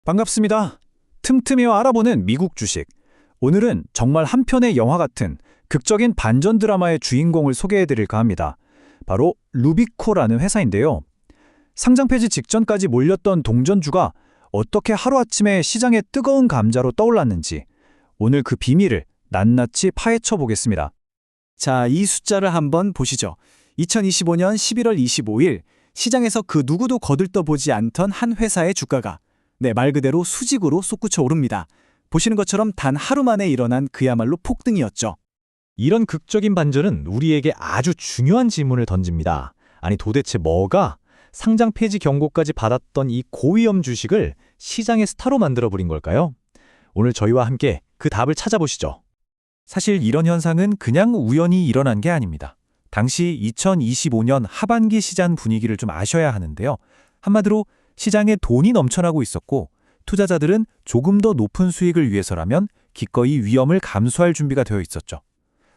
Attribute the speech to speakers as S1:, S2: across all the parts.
S1: 반갑습니다. 틈틈이와 알아보는 미국 주식. 오늘은 정말 한 편의 영화 같은 극적인 반전 드라마의 주인공을 소개해드릴까 합니다. 바로 루비코라는 회사인데요. 상장 폐지 직전까지 몰렸던 동전주가 어떻게 하루아침에 시장의 뜨거운 감자로 떠올랐는지 오늘 그 비밀을 낱낱이 파헤쳐 보겠습니다.
S2: 자, 이 숫자를 한번 보시죠. 2025년 11월 25일 시장에서 그 누구도 거들떠보지 않던 한 회사의 주가가 말 그대로 수직으로 솟구쳐 오릅니다. 보시는 것처럼 단 하루 만에 일어난 그야말로 폭등이었죠.
S3: 이런 극적인 반전은 우리에게 아주 중요한 질문을 던집니다. 아니 도대체 뭐가 상장 폐지 경고까지 받았던 이 고위험 주식을 시장의 스타로 만들어버린 걸까요? 오늘 저희와 함께 그 답을 찾아보시죠.
S1: 사실 이런 현상은 그냥 우연히 일어난 게 아닙니다. 당시 2025년 하반기 시장 분위기를 좀 아셔야 하는데요. 한마디로 시장에 돈이 넘쳐나고 있었고 투자자들은 조금 더 높은 수익을 위해서라면 기꺼이 위험을 감수할 준비가 되어 있었죠.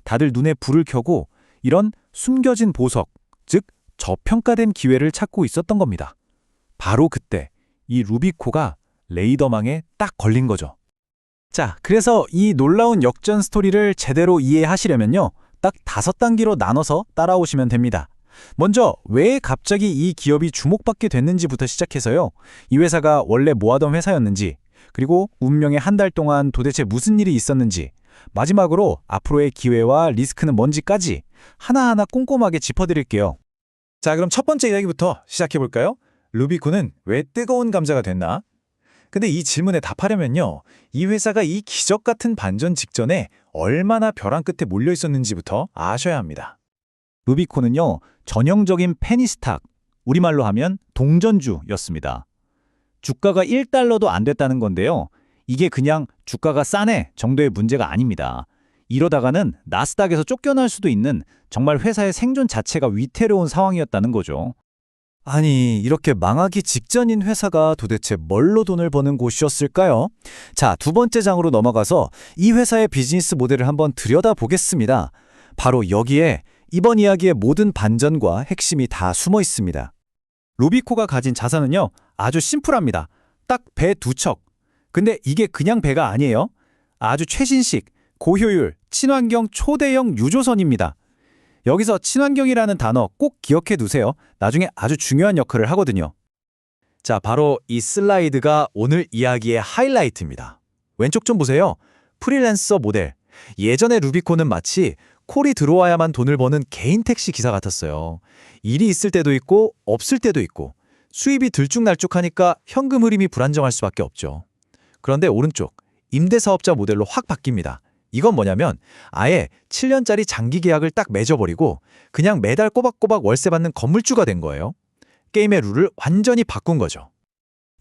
S1: 다들 눈에 불을 켜고 이런 숨겨진 보석, 즉 저평가된 기회를 찾고 있었던 겁니다. 바로 그때 이 루비코가 레이더망에 딱 걸린 거죠.
S2: 자, 그래서 이 놀라운 역전 스토리를 제대로 이해하시려면요. 딱 5단계로 나눠서 따라오시면 됩니다. 먼저 왜 갑자기 이 기업이 주목받게 됐는지부터 시작해서요. 이 회사가 원래 뭐 하던 회사였는지, 그리고 운명의 한 달 동안 도대체 무슨 일이 있었는지, 마지막으로 앞으로의 기회와 리스크는 뭔지까지 하나하나 꼼꼼하게 짚어드릴게요.
S1: 자, 그럼 첫 번째 이야기부터 시작해볼까요? 루비코는 왜 뜨거운 감자가 됐나? 근데 이 질문에 답하려면요. 이 회사가 이 기적 같은 반전 직전에 얼마나 벼랑 끝에 몰려 있었는지부터 아셔야 합니다.
S2: 루비코는요. 전형적인 페니스탁, 우리말로 하면 동전주였습니다. 주가가 1달러도 안 됐다는 건데요. 이게 그냥 주가가 싸네 정도의 문제가 아닙니다. 이러다가는 나스닥에서 쫓겨날 수도 있는 정말 회사의 생존 자체가 위태로운 상황이었다는 거죠. 아니, 이렇게 망하기 직전인 회사가 도대체 뭘로 돈을 버는 곳이었을까요? 자, 두 번째 장으로 넘어가서 이 회사의 비즈니스 모델을 한번 들여다보겠습니다. 바로 여기에 이번 이야기의 모든 반전과 핵심이 다 숨어 있습니다. 루비코가 가진 자산은요, 아주 심플합니다. 딱 배 2척. 근데 이게 그냥 배가 아니에요. 아주 최신식, 고효율, 친환경 초대형 유조선입니다. 여기서 친환경이라는 단어 꼭 기억해 두세요. 나중에 아주 중요한 역할을 하거든요. 자, 바로 이 슬라이드가 오늘 이야기의 하이라이트입니다. 왼쪽 좀 보세요. 프리랜서 모델. 예전에 루비코는 마치 콜이 들어와야만 돈을 버는 개인 택시 기사 같았어요. 일이 있을 때도 있고 없을 때도 있고 수입이 들쭉날쭉하니까 현금 흐름이 불안정할 수밖에 없죠. 그런데 오른쪽 임대사업자 모델로 확 바뀝니다. 이건 뭐냐면 아예 7년짜리 장기 계약을 딱 맺어버리고 그냥 매달 꼬박꼬박 월세 받는 건물주가 된 거예요. 게임의 룰을 완전히 바꾼 거죠.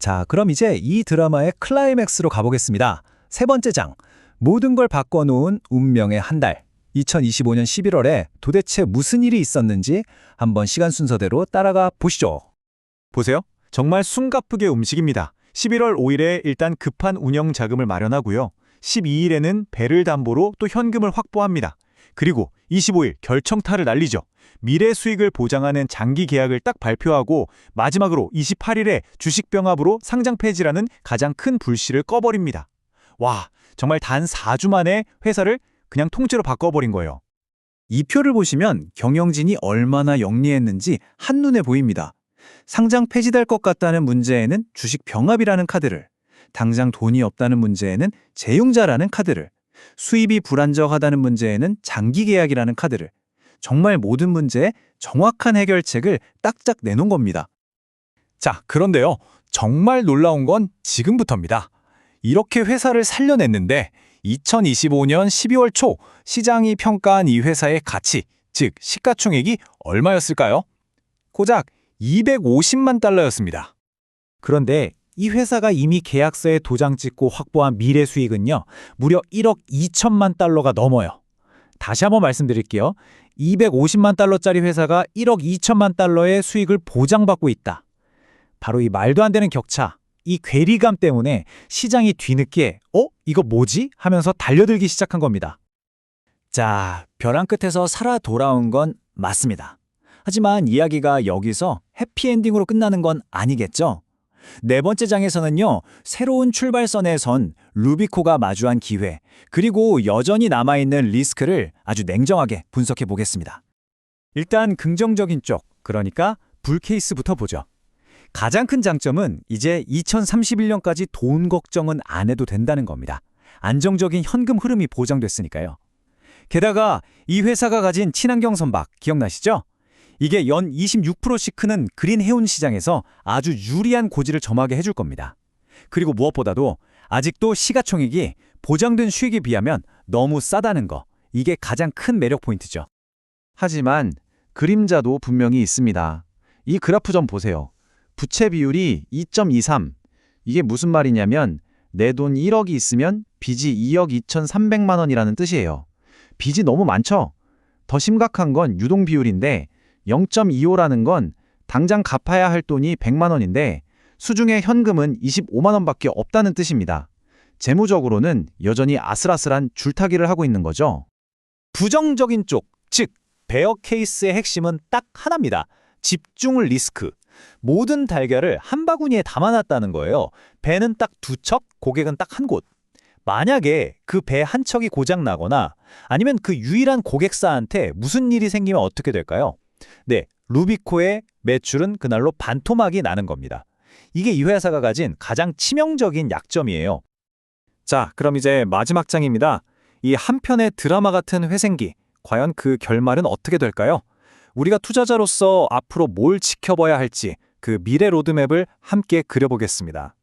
S2: 자, 그럼 이제 이 드라마의 클라이맥스로 가보겠습니다. 세 번째 장, 모든 걸 바꿔놓은 운명의 한 달. 2025년 11월에 도대체 무슨 일이 있었는지 한번 시간 순서대로 따라가 보시죠.
S1: 보세요. 정말 숨가쁘게 움직입니다. 11월 5일에 일단 급한 운영 자금을 마련하고요. 12일에는 배를 담보로 또 현금을 확보합니다. 그리고 25일 결정타를 날리죠. 미래 수익을 보장하는 장기 계약을 딱 발표하고 마지막으로 28일에 주식 병합으로 상장 폐지라는 가장 큰 불씨를 꺼버립니다. 와, 정말 단 4주 만에 회사를 그냥 통째로 바꿔버린 거예요. 이 표를 보시면 경영진이 얼마나 영리했는지 한눈에 보입니다. 상장 폐지될 것 같다는 문제에는 주식 병합이라는 카드를, 당장 돈이 없다는 문제에는 재융자라는 카드를, 수입이 불안정하다는 문제에는 장기 계약이라는 카드를, 정말 모든 문제에 정확한 해결책을 딱딱 내놓은 겁니다. 자, 그런데요. 정말 놀라운 건 지금부터입니다. 이렇게 회사를 살려냈는데 2025년 12월 초 시장이 평가한 이 회사의 가치, 즉 시가총액이 얼마였을까요? 고작 250만 달러였습니다. 그런데 이 회사가 이미 계약서에 도장 찍고 확보한 미래 수익은요, 무려 1억 2천만 달러가 넘어요. 다시 한번 말씀드릴게요. 250만 달러짜리 회사가 1억 2천만 달러의 수익을 보장받고 있다. 바로 이 말도 안 되는 격차, 이 괴리감 때문에 시장이 뒤늦게 이거 뭐지? 하면서 달려들기 시작한 겁니다. 자, 벼랑 끝에서 살아 돌아온 건 맞습니다. 하지만 이야기가 여기서 해피엔딩으로 끝나는 건 아니겠죠?
S2: 네 번째 장에서는요, 새로운 출발선에 선 루비코가 마주한 기회, 그리고 여전히 남아있는 리스크를 아주 냉정하게 분석해 보겠습니다. 일단 긍정적인 쪽, 그러니까 불 케이스부터 보죠. 가장 큰 장점은 이제 2031년까지 돈 걱정은 안 해도 된다는 겁니다. 안정적인 현금 흐름이 보장됐으니까요. 게다가 이 회사가 가진 친환경 선박 기억나시죠? 이게 연 26%씩 크는 그린 해운 시장에서 아주 유리한 고지를 점하게 해줄 겁니다. 그리고 무엇보다도 아직도 시가총액이 보장된 수익에 비하면 너무 싸다는 거, 이게 가장 큰 매력 포인트죠.
S4: 하지만 그림자도 분명히 있습니다. 이 그래프 좀 보세요. 부채 비율이 2.23. 이게 무슨 말이냐면 내 돈 1억이 있으면 빚이 2억 2,300만 원이라는 뜻이에요. 빚이 너무 많죠? 더 심각한 건 유동 비율인데 0.25라는 건 당장 갚아야 할 돈이 100만 원인데 수중에 현금은 25만 원밖에 없다는 뜻입니다. 재무적으로는 여전히 아슬아슬한 줄타기를 하고 있는 거죠.
S2: 부정적인 쪽, 즉 베어 케이스의 핵심은 딱 하나입니다. 집중 리스크. 모든 달걀을 한 바구니에 담아놨다는 거예요. 배는 딱 두 척, 고객은 딱 한 곳. 만약에 그 배 한 척이 고장 나거나 아니면 그 유일한 고객사한테 무슨 일이 생기면 어떻게 될까요? 네, 루비코의 매출은 그날로 반토막이 나는 겁니다. 이게 이 회사가 가진 가장 치명적인 약점이에요. 자, 그럼 이제 마지막 장입니다. 이 한편의 드라마 같은 회생기, 과연 그 결말은 어떻게 될까요? 우리가 투자자로서 앞으로 뭘 지켜봐야 할지 그 미래 로드맵을 함께 그려보겠습니다.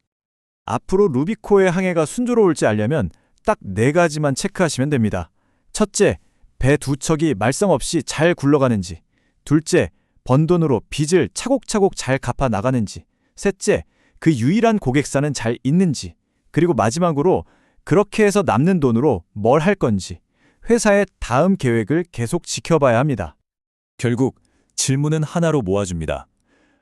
S1: 앞으로 루비코의 항해가 순조로울지 알려면 딱 4가지만 체크하시면 됩니다. 첫째, 배 2척이 말썽 없이 잘 굴러가는지. 둘째, 번 돈으로 빚을 차곡차곡 잘 갚아 나가는지. 셋째, 그 유일한 고객사는 잘 있는지. 그리고 마지막으로 그렇게 해서 남는 돈으로 뭘 할 건지. 회사의 다음 계획을 계속 지켜봐야 합니다.
S2: 결국 질문은 하나로 모아줍니다.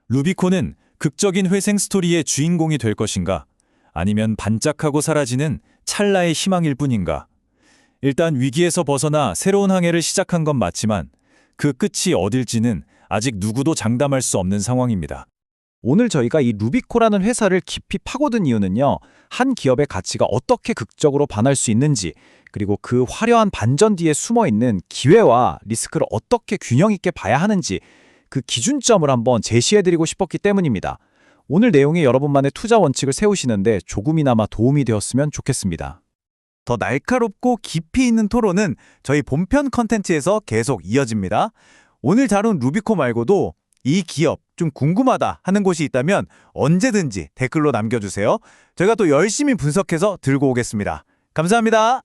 S2: 루비코는 극적인 회생 스토리의 주인공이 될 것인가? 아니면 반짝하고 사라지는 찰나의 희망일 뿐인가? 일단 위기에서 벗어나 새로운 항해를 시작한 건 맞지만 그 끝이 어딜지는 아직 누구도 장담할 수 없는 상황입니다. 오늘 저희가 이 루비코라는 회사를 깊이 파고든 이유는요, 한 기업의 가치가 어떻게 극적으로 반할 수 있는지, 그리고 그 화려한 반전 뒤에 숨어있는 기회와 리스크를 어떻게 균형 있게 봐야 하는지 그 기준점을 한번 제시해드리고 싶었기 때문입니다. 오늘 내용이 여러분만의 투자 원칙을 세우시는데 조금이나마 도움이 되었으면 좋겠습니다.
S1: 더 날카롭고 깊이 있는 토론은 저희 본편 컨텐츠에서 계속 이어집니다. 오늘 다룬 루비코 말고도 이 기업 좀 궁금하다 하는 곳이 있다면 언제든지 댓글로 남겨주세요. 저희가 또 열심히 분석해서 들고 오겠습니다. 감사합니다.